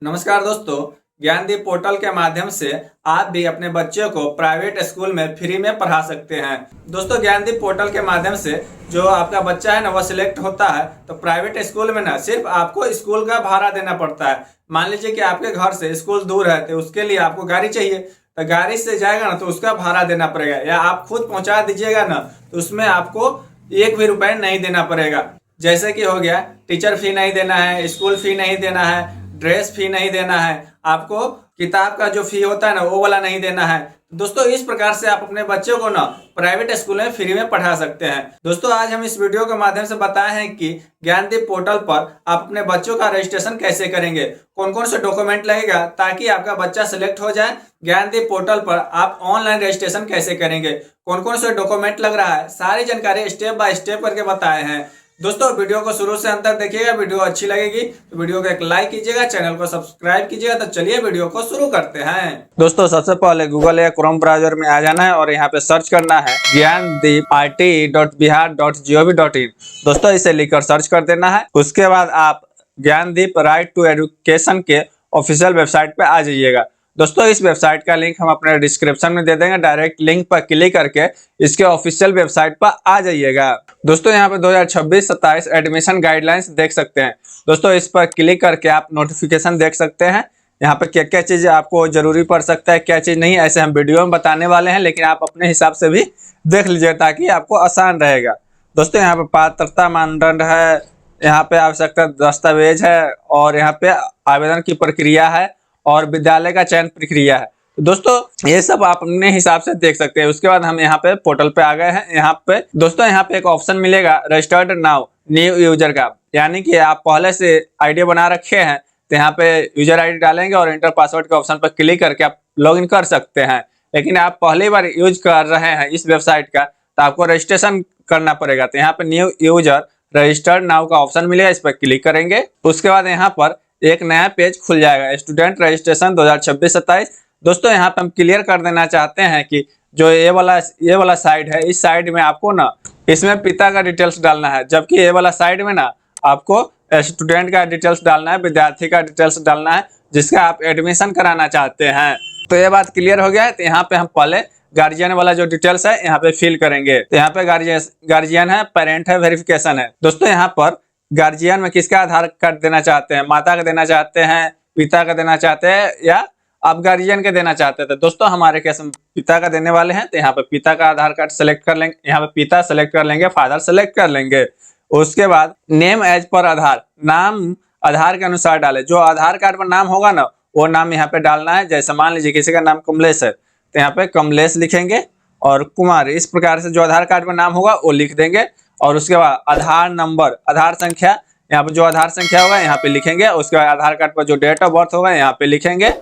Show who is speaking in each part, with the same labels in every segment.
Speaker 1: नमस्कार दोस्तों। ज्ञानदीप पोर्टल के माध्यम से आप भी अपने बच्चे को प्राइवेट स्कूल में फ्री में पढ़ा सकते हैं। दोस्तों, ज्ञानदीप पोर्टल के माध्यम से जो आपका बच्चा है ना वो सिलेक्ट होता है तो प्राइवेट स्कूल में ना सिर्फ आपको स्कूल का भाड़ा देना पड़ता है। मान लीजिए कि आपके घर से स्कूल दूर है तो उसके लिए आपको गाड़ी चाहिए, तो गाड़ी से जाएगा ना तो उसका भाड़ा देना पड़ेगा, या आप खुद पहुंचा दीजिएगा ना तो उसमें आपको एक भी रुपए नहीं देना पड़ेगा। जैसे कि हो गया, टीचर फी नहीं देना है, स्कूल फी नहीं देना है, ड्रेस फी नहीं देना है, आपको किताब का जो फी होता है ना वो वाला नहीं देना है। दोस्तों, इस प्रकार से आप अपने बच्चों को ना प्राइवेट स्कूल में फ्री में पढ़ा सकते हैं। दोस्तों, आज हम इस वीडियो के माध्यम से बताए हैं कि ज्ञानदीप पोर्टल पर आप अपने बच्चों का रजिस्ट्रेशन कैसे करेंगे, कौन कौन से डॉक्यूमेंट लगेगा ताकि आपका बच्चा सिलेक्ट हो जाए। ज्ञानदीप पोर्टल पर आप ऑनलाइन रजिस्ट्रेशन कैसे करेंगे, कौन कौन से डॉक्यूमेंट लग रहा है, सारी जानकारी स्टेप बाय स्टेप करके बताए हैं। दोस्तों, वीडियो को शुरू से अंत तक देखिएगा। वीडियो अच्छी लगेगी तो वीडियो को एक लाइक कीजिएगा, चैनल को सब्सक्राइब कीजिएगा। तो चलिए वीडियो को शुरू करते हैं। दोस्तों, सबसे पहले गूगल या क्रोम ब्राउजर में आ जाना है और यहाँ पे सर्च करना है ज्ञानदीप.rt.bihar.gov.in। दोस्तों, इसे लिखकर सर्च कर देना है। उसके बाद आप ज्ञानदीप राइट टू एजुकेशन के ऑफिशियल वेबसाइट पे आ जाइएगा। दोस्तों, इस वेबसाइट का लिंक हम अपने डिस्क्रिप्शन में दे देंगे। डायरेक्ट लिंक पर क्लिक करके इसके ऑफिशियल वेबसाइट पर आ जाइएगा। दोस्तों, यहाँ पे 2026-27 एडमिशन गाइडलाइंस देख सकते हैं। दोस्तों, इस पर क्लिक करके आप नोटिफिकेशन देख सकते हैं। यहाँ पे क्या क्या चीज़ आपको जरूरी पड़ सकता है, क्या चीज़ नहीं, ऐसे हम वीडियो में बताने वाले हैं, लेकिन आप अपने हिसाब से भी देख लीजिए ताकि आपको आसान रहेगा। दोस्तों, यहाँ पे पात्रता मानदंड है, यहाँ पे आवश्यकता दस्तावेज है, और यहाँ पे आवेदन की प्रक्रिया है और विद्यालय का चयन प्रक्रिया है। तो दोस्तों, ये सब आप अपने हिसाब से देख सकते हैं। उसके बाद हम यहाँ पे पोर्टल पे आ गए हैं। यहाँ पे दोस्तों, यहाँ पे एक ऑप्शन मिलेगा रजिस्टर्ड नाउ न्यू यूजर का, यानी कि आप पहले से आईडी बना रखे हैं तो यहाँ पे यूजर आईडी डालेंगे और एंटर पासवर्ड के ऑप्शन पर क्लिक करके आप लॉगिन कर सकते हैं। लेकिन आप पहली बार यूज कर रहे हैं इस वेबसाइट का तो आपको रजिस्ट्रेशन करना पड़ेगा। तो यहाँ पे न्यू यूजर रजिस्टर्ड नाउ का ऑप्शन मिलेगा, इस पर क्लिक करेंगे। उसके बाद यहाँ पर एक नया पेज खुल जाएगा, स्टूडेंट रजिस्ट्रेशन 2026-27। दोस्तों, यहाँ पे हम क्लियर कर देना चाहते हैं कि जो ये वाला साइड है, इस साइड में आपको ना इसमें पिता का डिटेल्स डालना है, जबकि ये वाला साइड में ना आपको स्टूडेंट का डिटेल्स डालना है, विद्यार्थी का डिटेल्स डालना है जिसका आप एडमिशन कराना चाहते हैं। तो ये बात क्लियर हो गया है। तो यहाँ पे हम पहले गार्जियन वाला जो डिटेल्स है यहाँ पे फिल करेंगे। तो यहाँ पे गार्जियन है, पेरेंट है, वेरिफिकेशन है। दोस्तों, यहाँ पर गार्जियन में किसका आधार कार्ड देना चाहते हैं, माता का देना चाहते हैं, पिता का देना चाहते हैं, या आप गार्जियन के देना चाहते थे। दोस्तों, हमारे केस में पिता का देने वाले हैं तो यहाँ पे पिता का आधार कार्ड सेलेक्ट कर लेंगे। यहाँ पे पिता सेलेक्ट कर लेंगे, फादर सेलेक्ट कर लेंगे। उसके बाद नेम एज पर आधार, नाम आधार के अनुसार डाले। जो आधार कार्ड पर नाम होगा ना वो नाम यहाँ पे डालना है। जैसे मान लीजिए किसी का नाम कमलेश है तो यहाँ पे कमलेश लिखेंगे, और कुमार, इस प्रकार से जो आधार कार्ड पर नाम होगा वो लिख देंगे। और उसके बाद आधार नंबर, आधार संख्या, यहाँ पे जो आधार संख्या होगा यहाँ पे लिखेंगे। उसके बाद आधार कार्ड पर जो डेट ऑफ बर्थ होगा यहाँ पे लिखेंगे।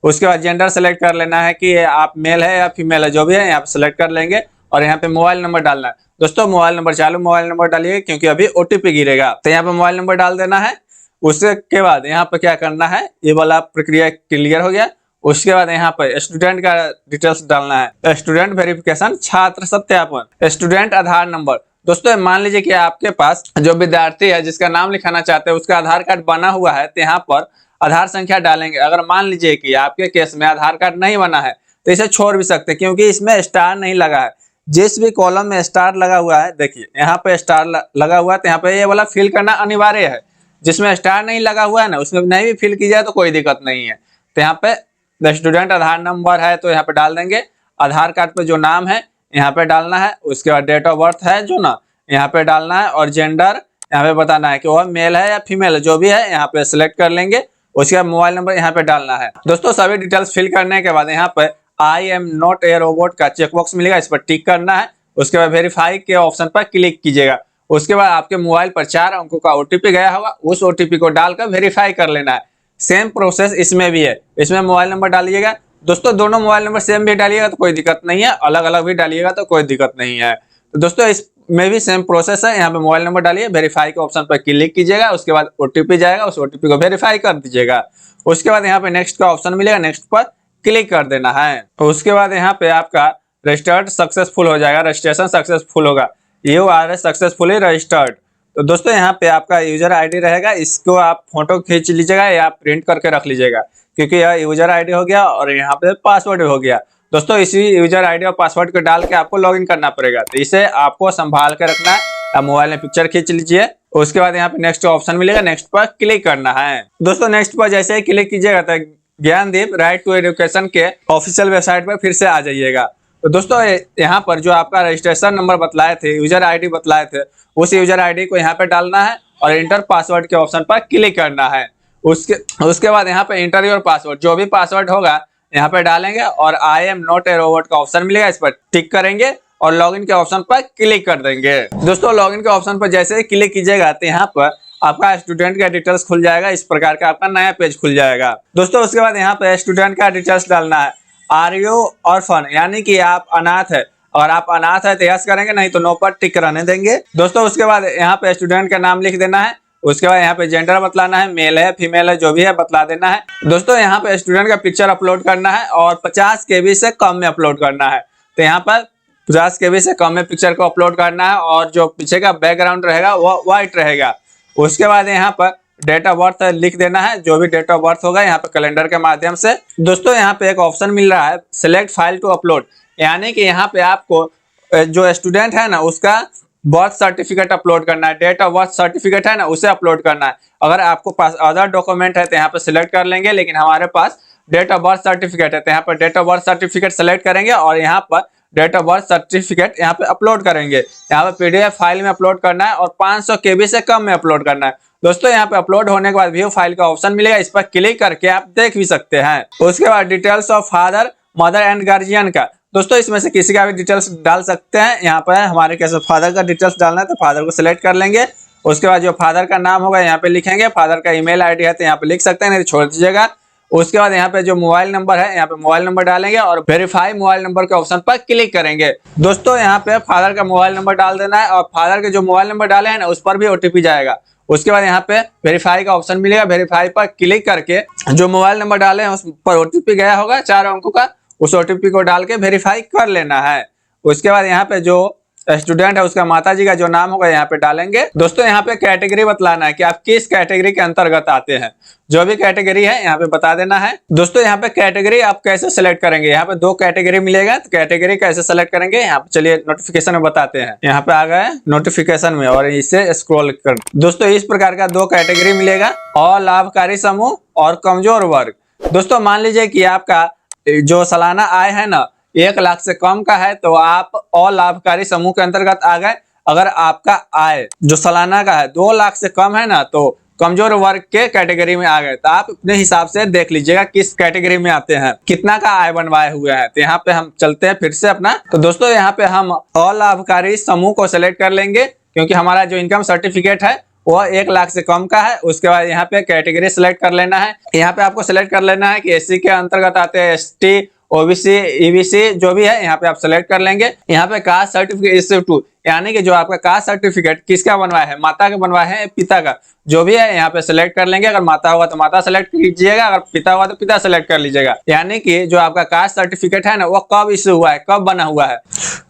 Speaker 1: उसके बाद जेंडर सेलेक्ट कर लेना है कि आप मेल है या फीमेल है, जो भी है यहाँ पे सेलेक्ट कर लेंगे। और यहाँ पे मोबाइल नंबर डालना है। दोस्तों, मोबाइल नंबर चालू मोबाइल नंबर डालिए क्योंकि अभी ओटीपी गिरेगा। तो यहाँ पे मोबाइल नंबर डाल देना है। उसके बाद यहाँ पे क्या करना है, ये वाला प्रक्रिया क्लियर हो गया। उसके बाद यहाँ पे स्टूडेंट का डिटेल्स डालना है, स्टूडेंट वेरिफिकेशन, छात्र सत्यापन, स्टूडेंट आधार नंबर। दोस्तों, मान लीजिए कि आपके पास जो विद्यार्थी है जिसका नाम लिखाना चाहते हैं उसका आधार कार्ड बना हुआ है तो यहाँ पर आधार संख्या डालेंगे। अगर मान लीजिए कि आपके केस में आधार कार्ड नहीं बना है तो इसे छोड़ भी सकते हैं क्योंकि इसमें स्टार नहीं लगा है। जिस भी कॉलम में स्टार लगा हुआ है, देखिए यहाँ पे स्टार लगा हुआ है तो यहाँ पे ये वाला फिल करना अनिवार्य है। जिसमें स्टार नहीं लगा हुआ है ना उसमें नहीं भी फिल की जाए तो कोई दिक्कत नहीं है। तो यहाँ पे स्टूडेंट आधार नंबर है तो यहाँ पे डाल देंगे। आधार कार्ड पे जो नाम है यहाँ पे डालना है। उसके बाद डेट ऑफ बर्थ है जो ना यहाँ पे डालना है, और जेंडर यहाँ पे बताना है कि वह मेल है या फीमेल है, जो भी है यहाँ पे सिलेक्ट कर लेंगे। उसके बाद मोबाइल नंबर यहाँ पे डालना है। दोस्तों, सभी डिटेल्स फिल करने के बाद यहाँ पे I am not a robot का चेकबॉक्स मिलेगा, इस पर टिक करना है। उसके बाद वेरीफाई के ऑप्शन पर क्लिक कीजिएगा। उसके बाद आपके मोबाइल पर 4 अंकों का ओटीपी गया होगा, उस ओटीपी को डालकर वेरीफाई कर लेना है। सेम प्रोसेस इसमें भी है। इसमें मोबाइल नंबर डालिएगा। दोस्तों, दोनों मोबाइल नंबर सेम भी डालिएगा तो कोई दिक्कत नहीं है, अलग अलग भी डालिएगा तो कोई दिक्कत नहीं है। तो दोस्तों, इसमें भी सेम प्रोसेस है। यहाँ पे मोबाइल नंबर डालिए, वेरीफाई के ऑप्शन पर क्लिक कीजिएगा। उसके बाद ओटीपी जाएगा, उस ओटीपी को वेरीफाई कर दीजिएगा। उसके बाद यहाँ पे नेक्स्ट का ऑप्शन मिलेगा, नेक्स्ट पर क्लिक कर देना है। उसके बाद यहाँ पे आपका रजिस्टर्ड सक्सेसफुल हो जाएगा, रजिस्ट्रेशन सक्सेसफुल होगा, यू आर सक्सेसफुली रजिस्टर्ड। तो दोस्तों यहाँ पे आपका यूजर आईडी रहेगा, इसको आप फोटो खींच लीजिएगा या प्रिंट करके रख लीजिएगा, क्योंकि यह यूजर आईडी हो गया और यहाँ पे पासवर्ड हो गया। दोस्तों इसी यूजर आईडी और पासवर्ड को डाल के आपको लॉगिन करना पड़ेगा, तो इसे आपको संभाल के रखना है। आप मोबाइल में पिक्चर खींच लीजिए, उसके बाद यहाँ पे नेक्स्ट ऑप्शन मिलेगा, नेक्स्ट पर क्लिक करना है। दोस्तों नेक्स्ट पर जैसे ही क्लिक कीजिएगा तो ज्ञानदीप राइट टू एजुकेशन के ऑफिशियल वेबसाइट पर फिर से आ जाइएगा। तो दोस्तों यहाँ पर जो आपका रजिस्ट्रेशन नंबर बतलाए थे, यूजर आईडी बतलाए थे, उस यूजर आईडी को यहाँ पे डालना है और इंटर पासवर्ड के ऑप्शन पर क्लिक करना है। उसके बाद यहाँ पे इंटर योर पासवर्ड, जो भी पासवर्ड होगा यहाँ पे डालेंगे और I am not a robot का ऑप्शन मिलेगा, इस पर टिक करेंगे और लॉगिन के ऑप्शन पर क्लिक कर देंगे। दोस्तों लॉगिन के ऑप्शन पर जैसे ही क्लिक कीजिएगा तो यहाँ पर आपका स्टूडेंट का डिटेल्स खुल जाएगा, इस प्रकार का आपका नया पेज खुल जाएगा। दोस्तों उसके बाद यहाँ पे स्टूडेंट का डिटेल्स डालना है। आर यू ऑर्फन, यानी कि आप अनाथ है, और आप अनाथ है तो यस करेंगे, नहीं तो नो पर टिक रहने देंगे। दोस्तों उसके बाद यहाँ पे स्टूडेंट का नाम लिख देना है। उसके बाद यहाँ पे जेंडर बतलाना है, मेल है फीमेल है जो भी है बतला देना है। दोस्तों यहाँ पे स्टूडेंट का पिक्चर अपलोड करना है और 50 KB से कम में अपलोड करना है। तो यहाँ पर 50 KB से कम में पिक्चर को अपलोड करना है और जो पीछे का बैकग्राउंड रहेगा वो व्हाइट रहेगा। उसके बाद यहाँ पर डेट ऑफ बर्थ लिख देना है, जो भी डेट ऑफ बर्थ होगा यहाँ पे कैलेंडर के माध्यम से। दोस्तों यहाँ पे एक ऑप्शन मिल रहा है सिलेक्ट फाइल टू अपलोड, यानी कि यहाँ पे आपको जो स्टूडेंट है ना उसका बर्थ सर्टिफिकेट अपलोड करना है, डेट ऑफ बर्थ सर्टिफिकेट है ना उसे अपलोड करना है। अगर आपको पास अदर डॉक्यूमेंट है तो यहाँ पे सिलेक्ट कर लेंगे, लेकिन हमारे पास डेट ऑफ बर्थ सर्टिफिकेट है तो यहाँ पर date of birth certificate select करेंगे और यहाँ पर डेट ऑफ बर्थ सर्टिफिकेट यहाँ पे अपलोड करेंगे। यहाँ पे PDF फाइल में अपलोड करना है और 500 KB से कम में अपलोड करना है। दोस्तों यहाँ पे अपलोड होने के बाद व्यू फाइल का ऑप्शन मिलेगा, इस पर क्लिक करके आप देख भी सकते हैं। उसके बाद details of father mother and guardian का, दोस्तों इसमें से किसी का भी डिटेल्स डाल सकते हैं। यहाँ पर हमारे कैसे फादर का डिटेल्स डालना है तो फादर को सिलेक्ट कर लेंगे। उसके बाद जो फादर का नाम होगा यहाँ पे लिखेंगे, फादर का ईमेल आईडी है तो यहाँ पे लिख सकते हैं, नहीं तो छोड़ दीजिएगा। उसके बाद यहाँ पे जो मोबाइल नंबर है यहाँ पे मोबाइल नंबर डालेंगे और वेरीफाई मोबाइल नंबर के ऑप्शन पर क्लिक करेंगे। दोस्तों यहाँ पे फादर का मोबाइल नंबर डाल देना है और फादर के जो मोबाइल नंबर डाले हैं ना उस पर भी OTP जाएगा। उसके बाद यहाँ पे वेरीफाई का ऑप्शन मिलेगा, वेरीफाई पर क्लिक करके जो मोबाइल नंबर डाले हैं उस पर OTP गया होगा 4 अंकों का, उस OTP को डाल के वेरीफाई कर लेना है। उसके बाद यहाँ पे जो स्टूडेंट है उसका माताजी का जो नाम होगा यहाँ पे डालेंगे। दोस्तों यहाँ पे कैटेगरी बतलाना है कि आप किस कैटेगरी के अंतर्गत आते हैं, जो भी कैटेगरी है यहाँ पे बता देना है। दोस्तों यहाँ पे कैटेगरी आप कैसे सेलेक्ट करेंगे, यहाँ पे 2 कैटेगरी मिलेगा, तो कैटेगरी कैसे सेलेक्ट करेंगे यहाँ पे चलिए नोटिफिकेशन में बताते हैं। यहाँ पे आ गए नोटिफिकेशन में और इसे स्क्रॉल कर। दोस्तों इस प्रकार का 2 कैटेगरी मिलेगा, और लाभकारी समूह और कमजोर वर्ग। दोस्तों मान लीजिए कि आपका जो सालाना आय है ना 1 लाख से कम का है तो आप और लाभकारी समूह के अंतर्गत आ गए। अगर आपका आय जो सालाना का है 2 लाख से कम है ना तो कमजोर वर्ग के कैटेगरी में आ गए। तो आप अपने हिसाब से देख लीजिएगा किस कैटेगरी में आते हैं, कितना का आय बनवाए हुए हैं। तो यहाँ पे हम चलते हैं फिर से अपना। तो दोस्तों यहाँ पे हम अलाभकारी समूह को सिलेक्ट कर लेंगे, क्योंकि हमारा जो इनकम सर्टिफिकेट है वह 1 लाख से कम का है। उसके बाद यहाँ पे कैटेगरी सिलेक्ट कर लेना है। यहाँ पे आपको सिलेक्ट कर लेना है कि SC के अंतर्गत आते हैं, ST OBC EBC जो भी है यहाँ पे आप सिलेक्ट कर लेंगे। यहाँ पे कास्ट सर्टिफिकेट इश्यू टू, यानी कि जो आपका कास्ट सर्टिफिकेट किसका बनवाया है, माता का बनवाया है पिता का, जो भी है यहाँ पे सिलेक्ट कर लेंगे। अगर माता होगा तो माता सेलेक्ट कीजिएगा, अगर पिता हुआ तो पिता सेलेक्ट कर लीजिएगा। यानी कि जो आपका कास्ट सर्टिफिकेट है ना वो कब इश्यू हुआ है, कब बना हुआ है।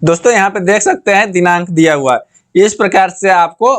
Speaker 1: दोस्तों यहाँ पे देख सकते हैं दिनांक दिया हुआ है। इस प्रकार से आपको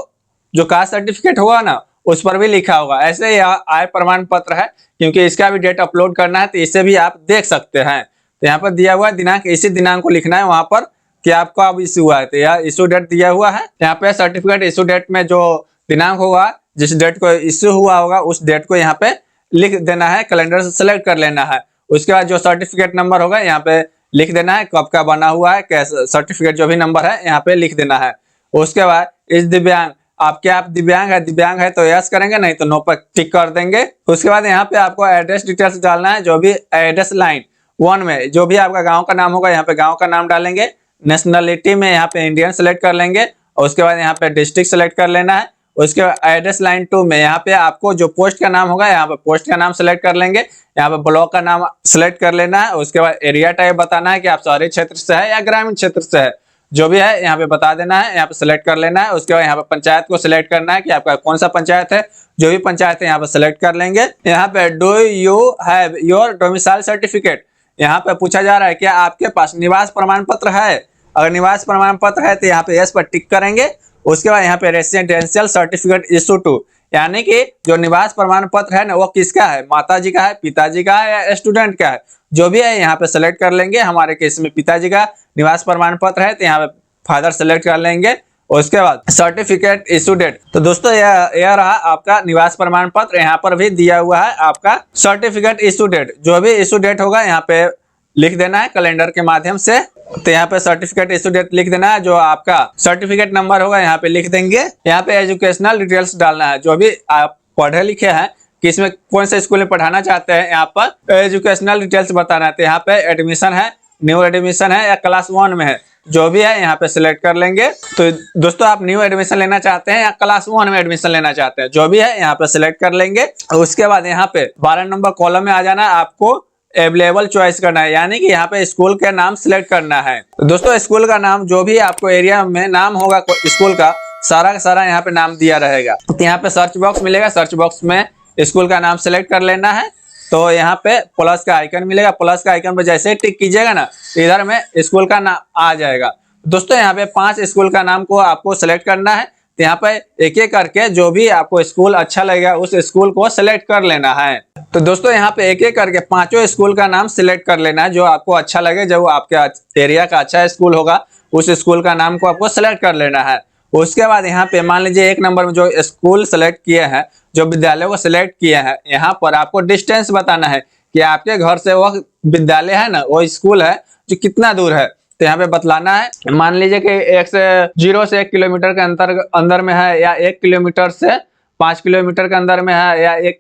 Speaker 1: जो कास्ट सर्टिफिकेट होगा ना उस पर भी लिखा होगा। ऐसे ही आय प्रमाण पत्र है, क्योंकि इसका भी डेट अपलोड करना है तो इसे भी आप देख सकते हैं। तो यहाँ पर दिया हुआ है दिनांक, इसी दिनांक को लिखना है वहां पर कि आपको अब इश्यू हुआ है। तो यह इश्यू डेट दिया हुआ है। यहाँ पे सर्टिफिकेट इश्यू डेट में जो दिनांक होगा, जिस डेट को इश्यू हुआ होगा उस डेट को यहाँ पे लिख देना है, कैलेंडर से सेलेक्ट कर लेना है। उसके बाद जो सर्टिफिकेट नंबर होगा यहाँ पे लिख देना है, कब का बना हुआ है, कैसे सर्टिफिकेट जो भी नंबर है यहाँ पे लिख देना है। उसके बाद इस दिव्यांग, आप दिव्यांग है तो यस करेंगे, नहीं तो नो पर टिक कर देंगे। उसके बाद यहाँ पे आपको एड्रेस डिटेल्स डालना है, जो भी एड्रेस लाइन 1 में जो भी आपका गांव का नाम होगा यहाँ पे गांव का नाम डालेंगे। नेशनलिटी में यहाँ पे इंडियन सेलेक्ट कर लेंगे। और उसके बाद यहाँ पे डिस्ट्रिक्ट सेलेक्ट कर लेना है। उसके बाद एड्रेस लाइन 2 में यहाँ पे आपको जो पोस्ट का नाम होगा यहाँ पे पोस्ट का नाम सेलेक्ट कर लेंगे। यहाँ पे ब्लॉक का नाम सेलेक्ट कर लेना है। उसके बाद एरिया टाइप बताना है कि आप शहरी क्षेत्र से है या ग्रामीण क्षेत्र से है, जो भी है यहाँ पे बता देना है, यहाँ पे सेलेक्ट कर लेना है। उसके बाद यहाँ पे पंचायत को सिलेक्ट करना है कि आपका कौन सा पंचायत है, जो भी पंचायत है यहाँ पे सेलेक्ट कर लेंगे। यहाँ पे do you have your domicile certificate, यहाँ पे पूछा जा रहा है क्या आपके पास निवास प्रमाण पत्र है। अगर निवास प्रमाण पत्र है तो यहाँ पे यस पर टिक करेंगे। उसके बाद यहाँ पे रेसिडेंशियल सर्टिफिकेट इशू टू, यानी कि जो निवास प्रमाण पत्र है ना वो किसका है, माता जी का है, पिताजी का है या स्टूडेंट का है, जो भी है यहाँ पे सेलेक्ट कर लेंगे। हमारे केस में पिताजी का निवास प्रमाण पत्र है तो यहाँ पे फादर सेलेक्ट कर लेंगे। उसके बाद सर्टिफिकेट इशू डेट, तो दोस्तों यह रहा आपका निवास प्रमाण पत्र। यहाँ पर भी दिया हुआ है आपका सर्टिफिकेट इशू डेट, जो भी इशू डेट होगा यहाँ पे लिख देना है कैलेंडर के माध्यम से। तो यहाँ पे सर्टिफिकेट इशू डेट लिख देना है, जो आपका सर्टिफिकेट नंबर होगा यहाँ पे लिख देंगे। यहाँ पे एजुकेशनल डिटेल्स डालना है, जो भी आप पढ़े लिखे हैं, किसमें कौन से स्कूल में पढ़ाना चाहते हैं, यहाँ पर एजुकेशनल डिटेल्स बताना है। तो यहाँ पे एडमिशन है, न्यू एडमिशन है या क्लास 1 में है, जो भी है यहाँ पे सिलेक्ट कर लेंगे। तो दोस्तों आप न्यू एडमिशन लेना चाहते हैं या क्लास 1 में एडमिशन लेना चाहते हैं, जो भी है यहाँ पे सिलेक्ट कर लेंगे। उसके बाद यहाँ पे 12 नंबर कॉलम में आ जाना है, आपको अवेलेबल चॉइस करना है, यानी कि यहाँ पे स्कूल का नाम सिलेक्ट करना है। तो दोस्तों स्कूल का नाम जो भी आपको एरिया में नाम होगा स्कूल का सारा यहाँ पे नाम दिया रहेगा। तो यहाँ पे सर्च बॉक्स मिलेगा, सर्च बॉक्स में स्कूल का नाम सिलेक्ट कर लेना है। तो यहाँ पे प्लस का आइकन मिलेगा, प्लस का आइकन पर जैसे ही टिक कीजिएगा ना, इधर में स्कूल का नाम आ जाएगा। दोस्तों यहाँ पे 5 स्कूल का नाम को आपको सेलेक्ट करना है। तो यहाँ पे एक एक करके जो भी आपको स्कूल अच्छा लगेगा उस स्कूल को सिलेक्ट कर लेना है। तो दोस्तों यहाँ पे एक एक करके 5 स्कूल का नाम सिलेक्ट कर लेना है, जो आपको अच्छा लगे, जो आपके एरिया का अच्छा स्कूल होगा उस स्कूल का नाम को आपको सिलेक्ट कर लेना है। उसके बाद यहाँ पे मान लीजिए 1 नंबर में जो स्कूल सेलेक्ट किए हैं, जो विद्यालय को सिलेक्ट किए हैं, यहाँ पर आपको डिस्टेंस बताना है कि आपके घर से वो विद्यालय है ना, वो स्कूल है जो कितना दूर है। तो यहाँ पे बतलाना है, मान लीजिए कि 0 से 1 किलोमीटर के अंदर में है, या 1 किलोमीटर से 5 किलोमीटर के अंदर में है, या 1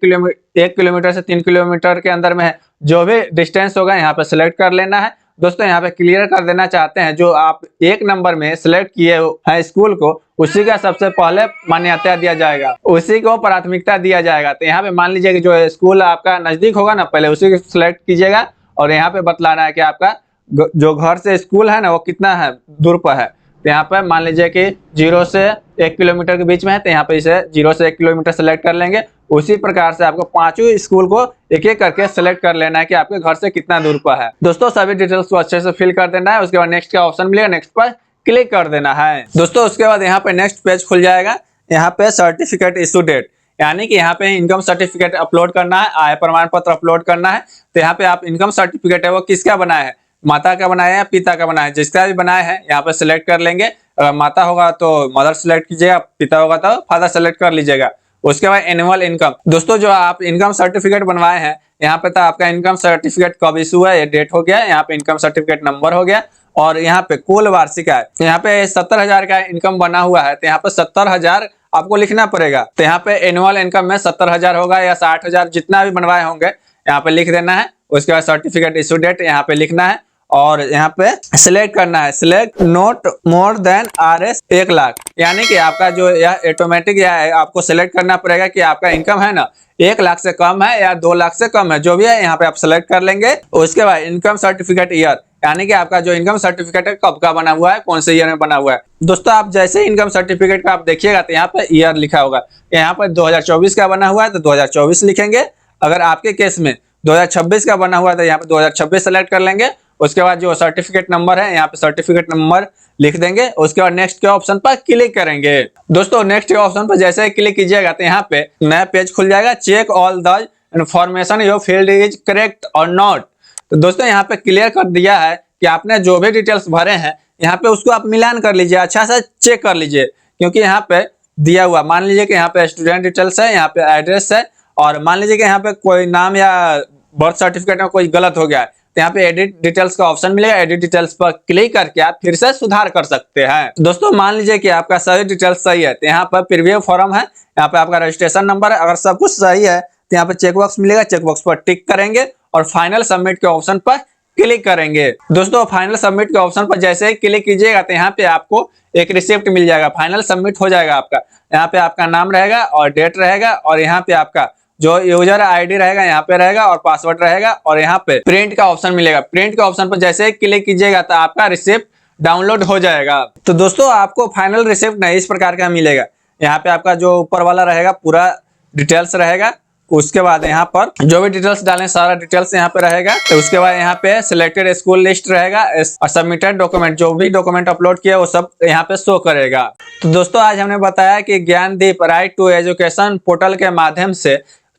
Speaker 1: किलोमीटर से 3 किलोमीटर के अंदर में है, जो भी डिस्टेंस होगा यहाँ पे सिलेक्ट कर लेना है। दोस्तों यहाँ पे क्लियर कर देना चाहते हैं, जो आप 1 नंबर में सिलेक्ट किए हैं स्कूल को, उसी का सबसे पहले मान्यता दिया जाएगा, उसी को प्राथमिकता दिया जाएगा। तो यहाँ पे मान लीजिए कि जो स्कूल आपका नजदीक होगा ना, पहले उसी को सिलेक्ट कीजिएगा। और यहाँ पे बतलाना है कि आपका जो घर से स्कूल है ना वो कितना है दूर पर है। तो यहाँ पे मान लीजिए कि 0 से 1 किलोमीटर के बीच में है, तो यहाँ पे इसे 0 से 1 किलोमीटर सेलेक्ट कर लेंगे। उसी प्रकार से आपको 5 स्कूल को एक एक करके सेलेक्ट कर लेना है कि आपके घर से कितना दूर पर है। दोस्तों सभी डिटेल्स को अच्छे से फिल कर देना है। उसके बाद नेक्स्ट का ऑप्शन मिलेगा, नेक्स्ट पर क्लिक कर देना है। दोस्तों उसके बाद यहाँ पे नेक्स्ट पेज खुल जाएगा। यहाँ पे सर्टिफिकेट इशू डेट, यानी कि यहाँ पे इनकम सर्टिफिकेट अपलोड करना है, आय प्रमाण पत्र अपलोड करना है। तो यहाँ पे आप इनकम सर्टिफिकेट है वो किसका बनाया है, माता का बनाया है या पिता का बनाया है, जिसका भी बनाया है यहाँ पे सिलेक्ट कर लेंगे। अगर माता होगा तो मदर सेलेक्ट कीजिएगा, पिता होगा तो फादर सेलेक्ट कर लीजिएगा। उसके बाद एनुअल इनकम, दोस्तों जो आप इनकम सर्टिफिकेट बनवाए हैं यहाँ पे तो आपका इनकम सर्टिफिकेट कब इशू है ये डेट हो गया, यहाँ पे इनकम सर्टिफिकेट नंबर हो गया, और यहाँ पे कुल वार्षिक आय, यहाँ पे 70,000 का इनकम बना हुआ है, तो यहाँ पे 70,000 आपको लिखना पड़ेगा। तो यहाँ पे एनुअल इनकम में 70,000 होगा या 60,000, जितना भी बनवाए होंगे यहाँ पे लिख देना है। उसके बाद सर्टिफिकेट इशू डेट यहाँ पे लिखना है, और यहाँ पे सिलेक्ट करना है, select not more than RS 1 lakh, यानी कि आपका जो यह ऑटोमेटिक आपको सिलेक्ट करना पड़ेगा कि आपका इनकम है ना 1 लाख से कम है या 2 लाख से कम है, जो भी है यहाँ पे आप सिलेक्ट कर लेंगे। उसके बाद इनकम सर्टिफिकेट ईयर, यानी कि आपका जो इनकम सर्टिफिकेट है कब का बना हुआ है, कौन से ईयर में बना हुआ है। दोस्तों आप जैसे इनकम सर्टिफिकेट का आप देखिएगा तो यहाँ पे ईयर लिखा होगा, यहाँ पर 2024 का बना हुआ है तो 2024 लिखेंगे। अगर आपके केस में 2026 का बना हुआ है तो यहाँ पे 2026 सेलेक्ट कर लेंगे। उसके बाद जो सर्टिफिकेट नंबर है यहाँ पे सर्टिफिकेट नंबर लिख देंगे। उसके बाद नेक्स्ट के ऑप्शन पर क्लिक करेंगे। दोस्तों नेक्स्ट के ऑप्शन पर जैसे ही क्लिक कीजिएगा तो यहाँ पे नया पेज खुल जाएगा, check all the information your field is correct और नॉट। तो दोस्तों यहाँ पे क्लियर कर दिया है कि आपने जो भी डिटेल्स भरे हैं यहाँ पे उसको आप मिलान कर लीजिए, अच्छा से चेक कर लीजिए, क्योंकि यहाँ पे दिया हुआ, मान लीजिए कि यहाँ पे स्टूडेंट डिटेल्स है, यहाँ पे एड्रेस है, और मान लीजिए कि यहाँ पे कोई नाम या बर्थ सर्टिफिकेट में कोई गलत हो गया है तो यहाँ पे एडिट डिटेल्स का ऑप्शन मिलेगा, एडिट डिटेल्स पर क्लिक करके आप फिर से सुधार कर सकते हैं। दोस्तों मान लीजिए कि आपका सभी डिटेल्स सही है तो यहाँ पर प्रीव्यू फॉर्म है, यहाँ पे आपका रजिस्ट्रेशन नंबर है, अगर सब कुछ सही है तो यहाँ पे चेकबॉक्स मिलेगा, चेकबॉक्स पर टिक करेंगे और फाइनल सबमिट के ऑप्शन पर क्लिक करेंगे। दोस्तों फाइनल सबमिट के ऑप्शन पर जैसे ही क्लिक कीजिएगा तो यहाँ पे आपको एक रिसिप्ट मिल जाएगा, फाइनल सबमिट हो जाएगा आपका। यहाँ पे आपका नाम रहेगा और डेट रहेगा, और यहाँ पे आपका जो यूजर आईडी रहेगा यहाँ पे रहेगा और पासवर्ड रहेगा, और यहाँ पे प्रिंट का ऑप्शन मिलेगा। प्रिंट के ऑप्शन पर जैसे ही क्लिक कीजिएगा तो आपका रिसिप्ट डाउनलोड हो जाएगा। तो दोस्तों आपको फाइनल रिसिप्ट नहीं इस प्रकार का मिलेगा, यहाँ पे आपका जो ऊपर वाला रहेगा पूरा डिटेल्स रहेगा, उसके बाद यहाँ पर जो भी डिटेल्स डालें सारा डिटेल्स यहाँ पे रहेगा। तो उसके बाद यहाँ पे सिलेक्टेड स्कूल लिस्ट रहेगा और सबमिटेड डॉक्यूमेंट, जो भी डॉक्यूमेंट अपलोड किया वो सब यहाँ पे शो करेगा। तो दोस्तों आज हमने बताया कि Gyandeep right to education portal के माध्यम से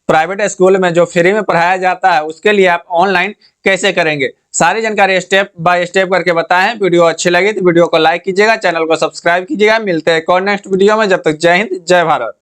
Speaker 1: प्राइवेट स्कूल में जो फ्री में पढ़ाया जाता है उसके लिए आप ऑनलाइन कैसे करेंगे, सारी जानकारी स्टेप बाय स्टेप करके बताएं। वीडियो अच्छी लगी तो वीडियो को लाइक कीजिएगा, चैनल को सब्सक्राइब कीजिएगा। मिलते हैं एक और नेक्स्ट वीडियो में, जब तक जय हिंद जय भारत।